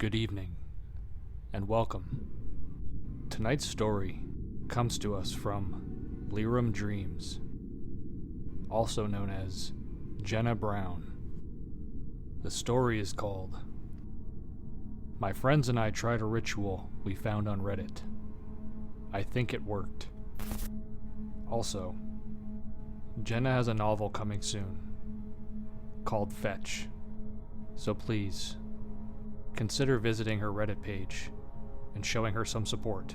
Good evening, and welcome. Tonight's story comes to us from Lyrium Dreams, also known as Jena Brown. The story is called My Friends and I Tried a Ritual We Found on Reddit. I think it worked. Also, Jena has a novel coming soon called Fetch, so please consider visiting her Reddit page and showing her some support.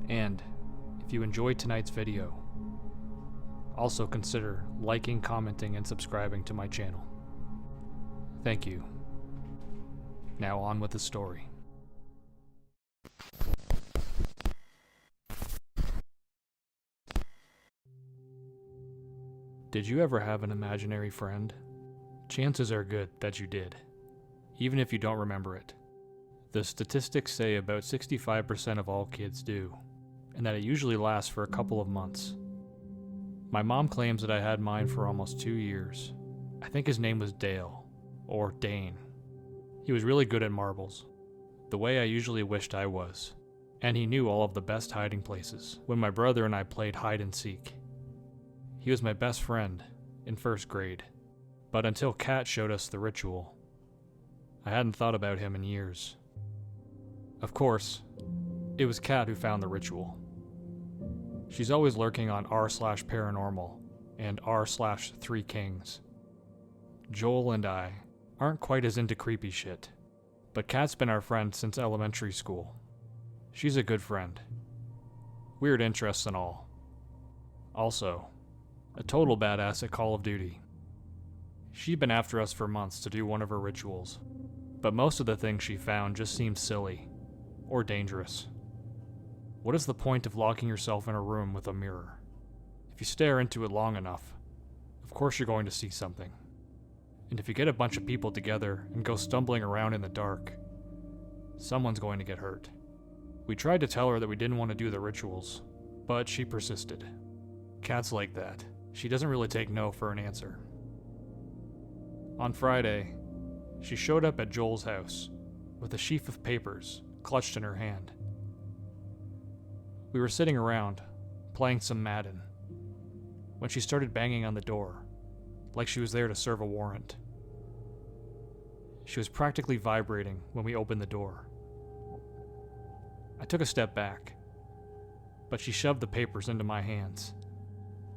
And if you enjoyed tonight's video, also consider liking, commenting, and subscribing to my channel. Thank you. Now on with the story. Did you ever have an imaginary friend? Chances are good that you did, even if you don't remember it. The statistics say about 65% of all kids do, and that it usually lasts for a couple of months. My mom claims that I had mine for almost 2 years. I think his name was Dale, or Dane. He was really good at marbles, the way I usually wished I was, and he knew all of the best hiding places when my brother and I played hide and seek. He was my best friend in first grade, but until Kat showed us the ritual, I hadn't thought about him in years. Of course, it was Kat who found the ritual. She's always lurking on r/paranormal and r/3kings. Joel and I aren't quite as into creepy shit, but Kat's been our friend since elementary school. She's a good friend. Weird interests and all. Also, a total badass at Call of Duty. She'd been after us for months to do one of her rituals, but most of the things she found just seemed silly or dangerous. What is the point of locking yourself in a room with a mirror? If you stare into it long enough, of course you're going to see something. And if you get a bunch of people together and go stumbling around in the dark, someone's going to get hurt. We tried to tell her that we didn't want to do the rituals, but she persisted. Kat's like that. She doesn't really take no for an answer. On Friday, she showed up at Joel's house with a sheaf of papers clutched in her hand. We were sitting around, playing some Madden, when she started banging on the door, like she was there to serve a warrant. She was practically vibrating when we opened the door. I took a step back, but she shoved the papers into my hands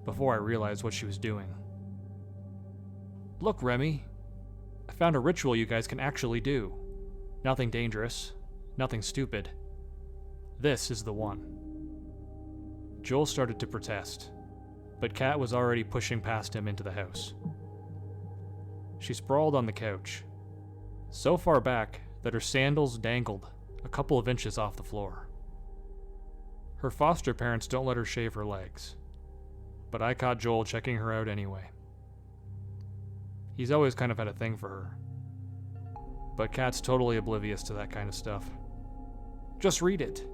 before I realized what she was doing. Look, Remy, I found a ritual you guys can actually do. Nothing dangerous, nothing stupid. This is the one. Joel started to protest, but Kat was already pushing past him into the house. She sprawled on the couch, so far back that her sandals dangled a couple of inches off the floor. Her foster parents don't let her shave her legs, but I caught Joel checking her out anyway. He's always kind of had a thing for her, but Kat's totally oblivious to that kind of stuff. Just read it.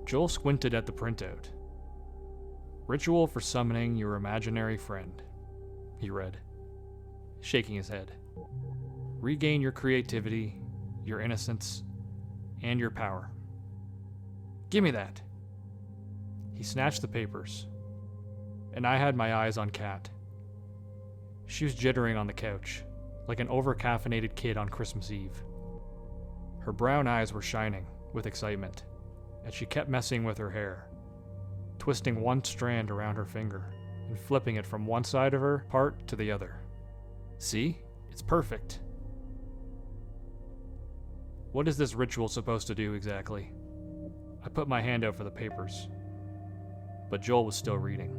Joel squinted at the printout. Ritual for summoning your imaginary friend, he read, shaking his head. Regain your creativity, your innocence, and your power. Give me that. He snatched the papers, and I had my eyes on Kat. She was jittering on the couch, like an over-caffeinated kid on Christmas Eve. Her brown eyes were shining with excitement, and she kept messing with her hair, twisting one strand around her finger and flipping it from one side of her part to the other. See? It's perfect. What is this ritual supposed to do exactly? I put my hand out for the papers, but Joel was still reading.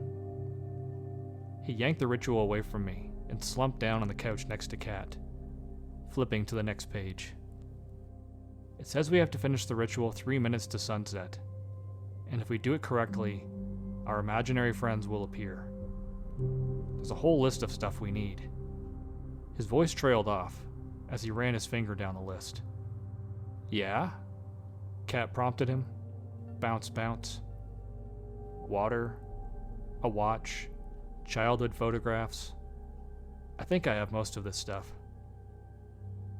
He yanked the ritual away from me and slumped down on the couch next to Kat, flipping to the next page. It says we have to finish the ritual 3 minutes to sunset, and if we do it correctly, our imaginary friends will appear. There's a whole list of stuff we need. His voice trailed off as he ran his finger down the list. Yeah? Kat prompted him. Bounce, bounce. Water, a watch, childhood photographs. I think I have most of this stuff.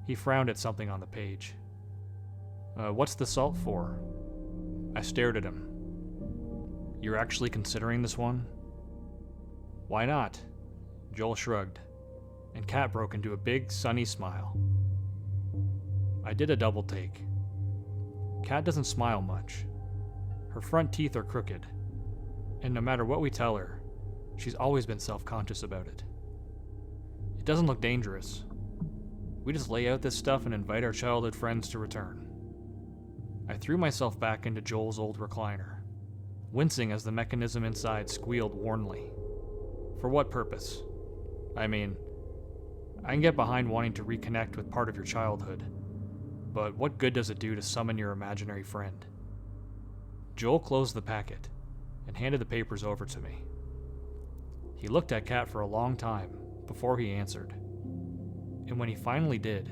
He frowned at something on the page. What's the salt for? I stared at him. You're actually considering this one? Why not? Joel shrugged, and Kat broke into a big, sunny smile. I did a double take. Kat doesn't smile much. Her front teeth are crooked, and no matter what we tell her, she's always been self-conscious about it. It doesn't look dangerous. We just lay out this stuff and invite our childhood friends to return. I threw myself back into Joel's old recliner, wincing as the mechanism inside squealed warningly. For what purpose? I mean, I can get behind wanting to reconnect with part of your childhood, but what good does it do to summon your imaginary friend? Joel closed the packet and handed the papers over to me. He looked at Kat for a long time before he answered, and when he finally did,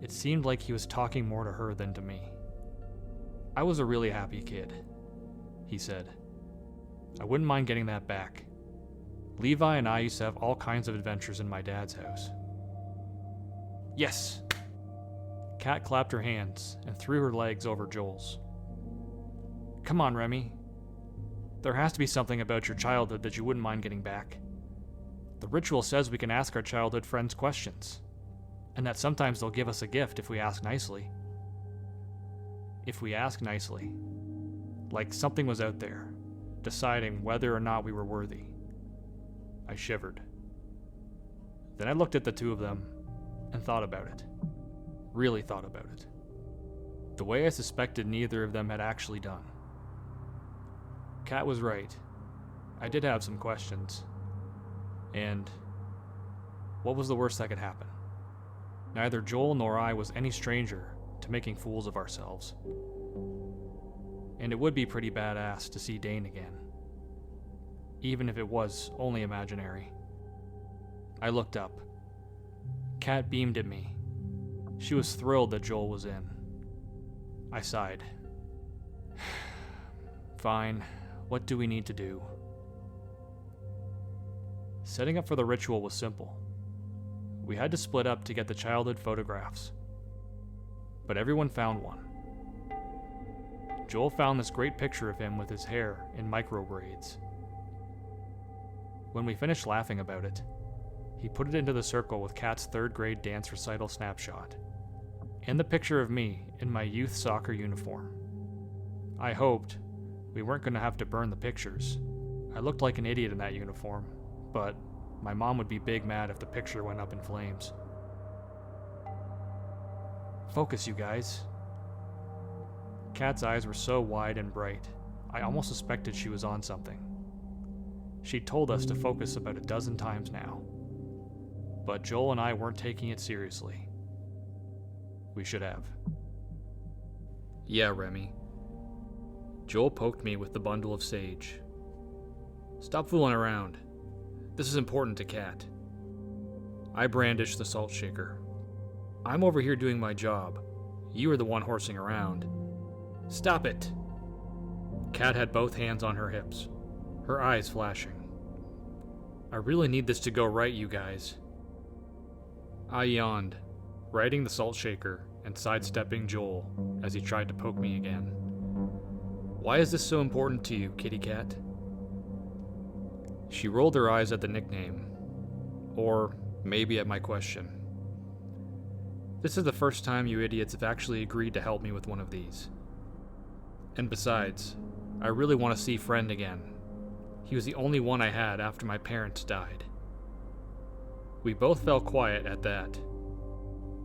it seemed like he was talking more to her than to me. I was a really happy kid, he said. I wouldn't mind getting that back. Levi and I used to have all kinds of adventures in my dad's house. Yes! Kat clapped her hands and threw her legs over Joel's. Come on, Remy. There has to be something about your childhood that you wouldn't mind getting back. The ritual says we can ask our childhood friends questions, and that sometimes they'll give us a gift if we ask nicely. If we ask nicely. Like something was out there, deciding whether or not we were worthy. I shivered. Then I looked at the two of them and thought about it. Really thought about it. The way I suspected neither of them had actually done. Kat was right. I did have some questions. And what was the worst that could happen? Neither Joel nor I was any stranger to making fools of ourselves. And it would be pretty badass to see Dane again. Even if it was only imaginary. I looked up. Kat beamed at me. She was thrilled that Joel was in. I sighed. Fine, what do we need to do? Setting up for the ritual was simple. We had to split up to get the childhood photographs. But everyone found one. Joel found this great picture of him with his hair in micro braids. When we finished laughing about it, he put it into the circle with Kat's third grade dance recital snapshot, and the picture of me in my youth soccer uniform. I hoped we weren't going to have to burn the pictures. I looked like an idiot in that uniform, but my mom would be big mad if the picture went up in flames. Focus, you guys. Kat's eyes were so wide and bright, I almost suspected she was on something. She'd told us to focus about a dozen times now. But Joel and I weren't taking it seriously. We should have. Yeah, Remy. Joel poked me with the bundle of sage. Stop fooling around. This is important to Kat. I brandished the salt shaker. I'm over here doing my job. You are the one horsing around. Stop it! Kat had both hands on her hips, her eyes flashing. I really need this to go right, you guys. I yawned, righting the salt shaker and sidestepping Joel as he tried to poke me again. Why is this so important to you, kitty cat? She rolled her eyes at the nickname, or maybe at my question. This is the first time you idiots have actually agreed to help me with one of these. And besides, I really want to see Friend again. He was the only one I had after my parents died. We both fell quiet at that.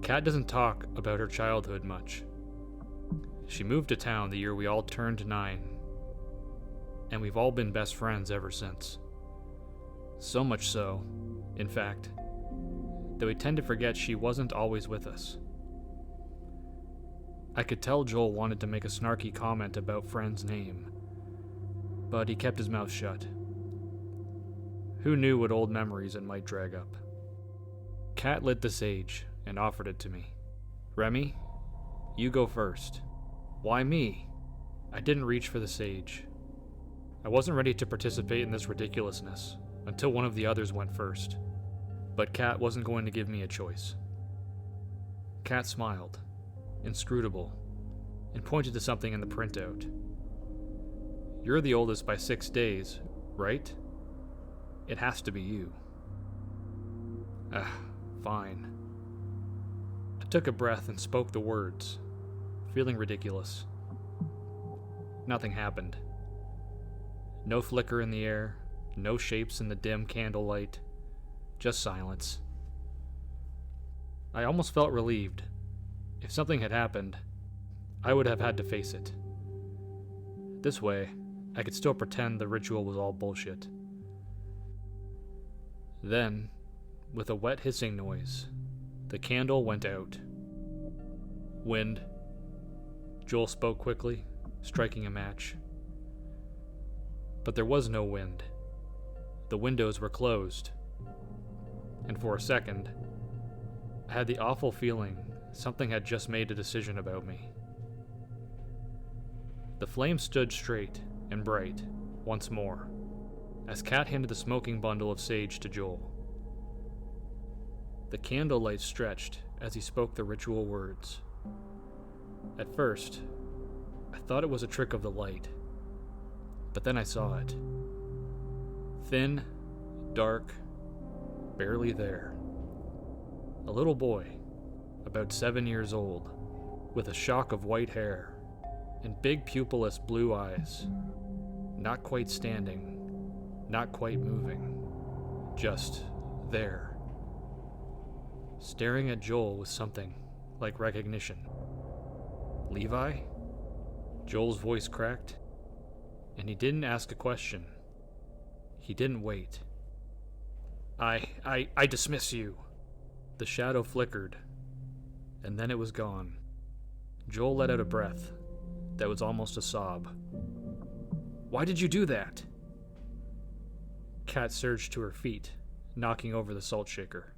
Kat doesn't talk about her childhood much. She moved to town the year we all turned 9, and we've all been best friends ever since. So much so, in fact, that we tend to forget she wasn't always with us. I could tell Joel wanted to make a snarky comment about Friend's name, but he kept his mouth shut. Who knew what old memories it might drag up? Kat lit the sage and offered it to me. Remy, you go first. Why me? I didn't reach for the sage. I wasn't ready to participate in this ridiculousness until one of the others went first, but Kat wasn't going to give me a choice. Kat smiled, inscrutable, and pointed to something in the printout. You're the oldest by 6 days, right? It has to be you. Fine. I took a breath and spoke the words, feeling ridiculous. Nothing happened. No flicker in the air, no shapes in the dim candlelight, just silence. I almost felt relieved. If something had happened, I would have had to face it. This way, I could still pretend the ritual was all bullshit. Then, with a wet hissing noise, the candle went out. Wind. Joel spoke quickly, striking a match. But there was no wind. The windows were closed. And for a second, I had the awful feeling something had just made a decision about me. The flame stood straight and bright once more, as Kat handed the smoking bundle of sage to Joel. The candlelight stretched as he spoke the ritual words. At first, I thought it was a trick of the light, but then I saw it. Thin, dark, barely there. A little boy, about 7 years old, with a shock of white hair and big pupilless blue eyes, not quite standing, not quite moving, just there, staring at Joel with something like recognition. Levi? Joel's voice cracked, and he didn't ask a question. He didn't wait. I dismiss you. The shadow flickered, and then it was gone. Joel let out a breath that was almost a sob. Why did you do that? Kat surged to her feet, knocking over the salt shaker.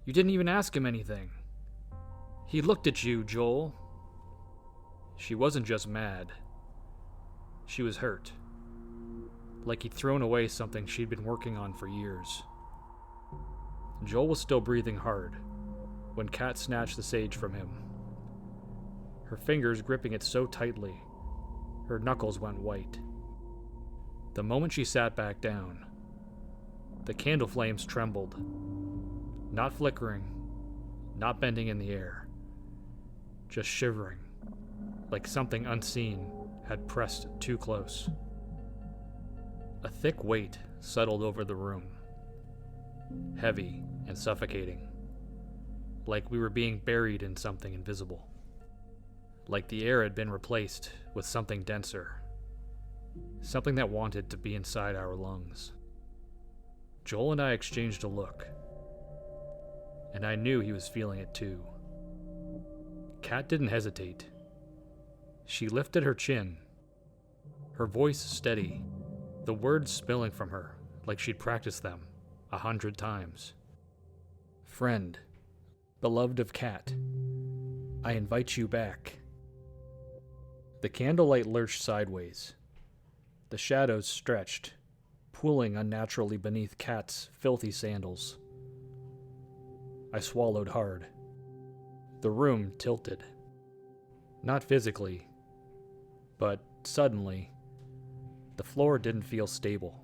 You didn't even ask him anything. He looked at you, Joel. She wasn't just mad. She was hurt. Like he'd thrown away something she'd been working on for years. Joel was still breathing hard when Kat snatched the sage from him. Her fingers gripping it so tightly, her knuckles went white. The moment she sat back down, the candle flames trembled, not flickering, not bending in the air, just shivering, like something unseen had pressed too close. A thick weight settled over the room, heavy and suffocating, like we were being buried in something invisible, like the air had been replaced with something denser, something that wanted to be inside our lungs. Joel and I exchanged a look, and I knew he was feeling it too. Kat didn't hesitate. She lifted her chin, her voice steady, the words spilling from her like she'd practiced them 100 times. Friend, beloved of Kat, I invite you back. The candlelight lurched sideways. The shadows stretched, pooling unnaturally beneath Kat's filthy sandals. I swallowed hard. The room tilted. Not physically, but suddenly, the floor didn't feel stable.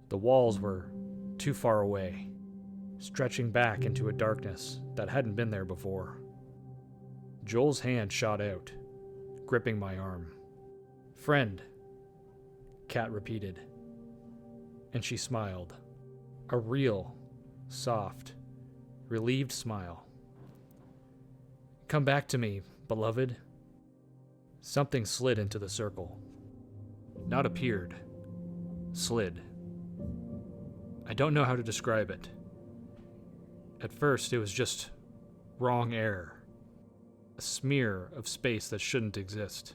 The walls were too far away, stretching back into a darkness that hadn't been there before. Joel's hand shot out, gripping my arm. Friend, Kat repeated, and she smiled. A real, soft, relieved smile. Come back to me, beloved. Something slid into the circle. Not appeared. Slid. I don't know how to describe it. At first, it was just wrong air. A smear of space that shouldn't exist.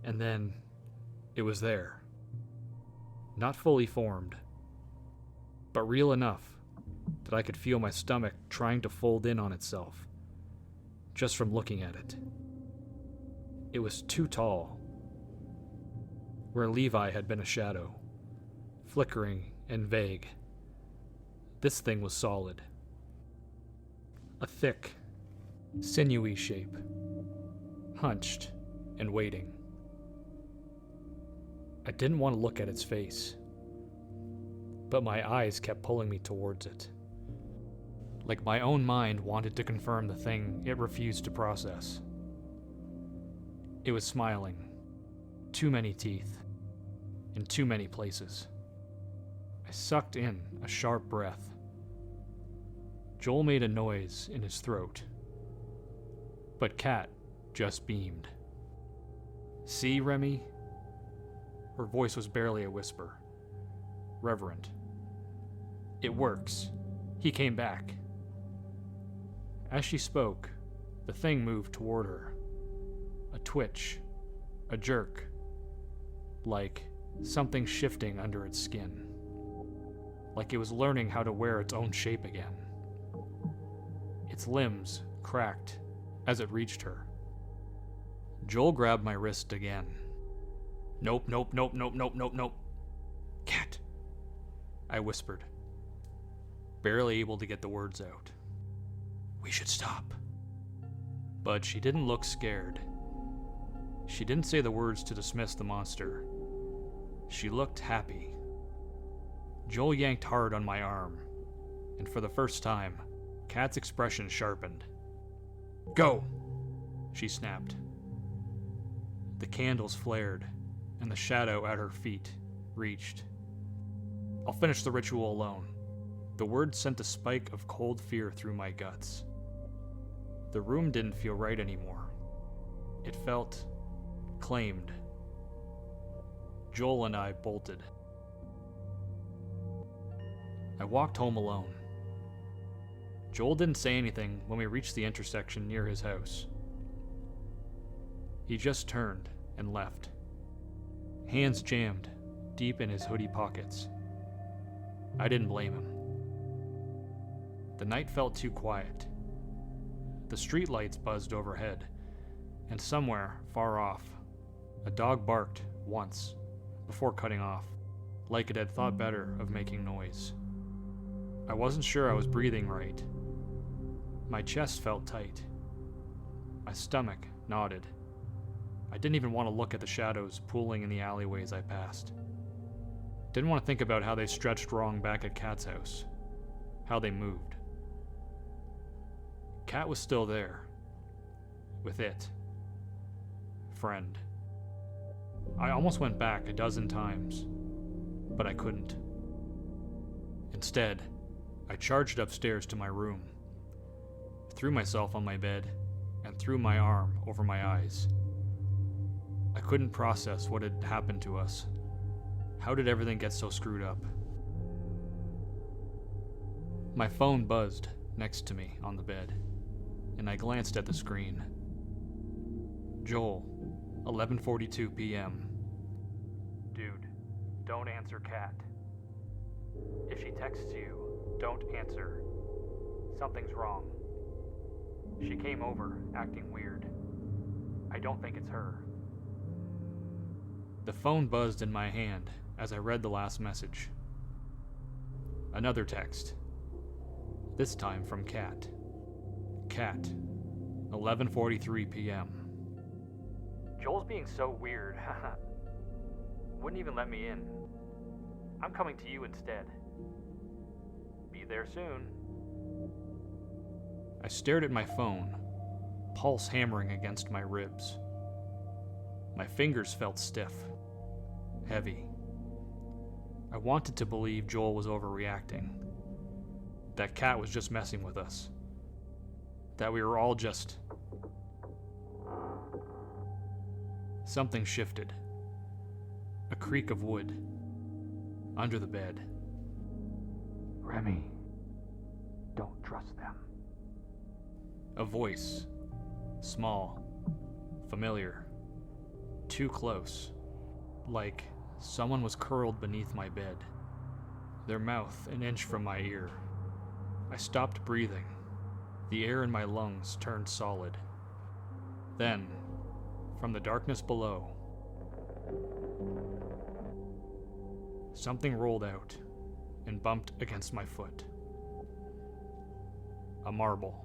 And then, it was there. Not fully formed, but real enough that I could feel my stomach trying to fold in on itself, just from looking at it. It was too tall. Where Levi had been a shadow, flickering and vague, this thing was solid. A thick, sinewy shape, hunched and waiting. I didn't want to look at its face, but my eyes kept pulling me towards it. Like my own mind wanted to confirm the thing it refused to process. It was smiling. Too many teeth. In too many places. I sucked in a sharp breath. Joel made a noise in his throat. But Kat just beamed. "See, Remy?" Her voice was barely a whisper. Reverent. "It works. He came back." As she spoke, the thing moved toward her. A twitch, a jerk, like something shifting under its skin. Like it was learning how to wear its own shape again. Its limbs cracked as it reached her. Joel grabbed my wrist again. "Nope, nope, nope, nope, nope, nope, nope. Kat," I whispered, barely able to get the words out. "We should stop." But she didn't look scared. She didn't say the words to dismiss the monster. She looked happy. Joel yanked hard on my arm, and for the first time, Kat's expression sharpened. "Go!" she snapped. The candles flared, and the shadow at her feet reached. "I'll finish the ritual alone." The word sent a spike of cold fear through my guts. The room didn't feel right anymore. It felt claimed. Joel and I bolted. I walked home alone. Joel didn't say anything when we reached the intersection near his house. He just turned and left, hands jammed deep in his hoodie pockets. I didn't blame him. The night felt too quiet. The streetlights buzzed overhead, and somewhere far off, a dog barked once before cutting off, like it had thought better of making noise. I wasn't sure I was breathing right. My chest felt tight. My stomach knotted. I didn't even want to look at the shadows pooling in the alleyways I passed. Didn't want to think about how they stretched wrong back at Kat's house. How they moved. Kat was still there. With it. Friend. I almost went back a dozen times, but I couldn't. Instead, I charged upstairs to my room, threw myself on my bed, and threw my arm over my eyes. I couldn't process what had happened to us. How did everything get so screwed up? My phone buzzed next to me on the bed, and I glanced at the screen. Joel, 11:42 p.m. Dude, don't answer Kat. If she texts you, don't answer. Something's wrong. She came over, acting weird. I don't think it's her. The phone buzzed in my hand as I read the last message. Another text. This time from Kat. Kat, 11:43 p.m. Joel's being so weird. Wouldn't even let me in. I'm coming to you instead. Be there soon. I stared at my phone, pulse hammering against my ribs. My fingers felt stiff, heavy. I wanted to believe Joel was overreacting. That Kat was just messing with us. That we were all just... Something shifted. A creak of wood. Under the bed. Remy, don't trust them. A voice. Small. Familiar. Too close. Like someone was curled beneath my bed. Their mouth an inch from my ear. I stopped breathing. The air in my lungs turned solid. Then, from the darkness below, something rolled out and bumped against my foot. A marble.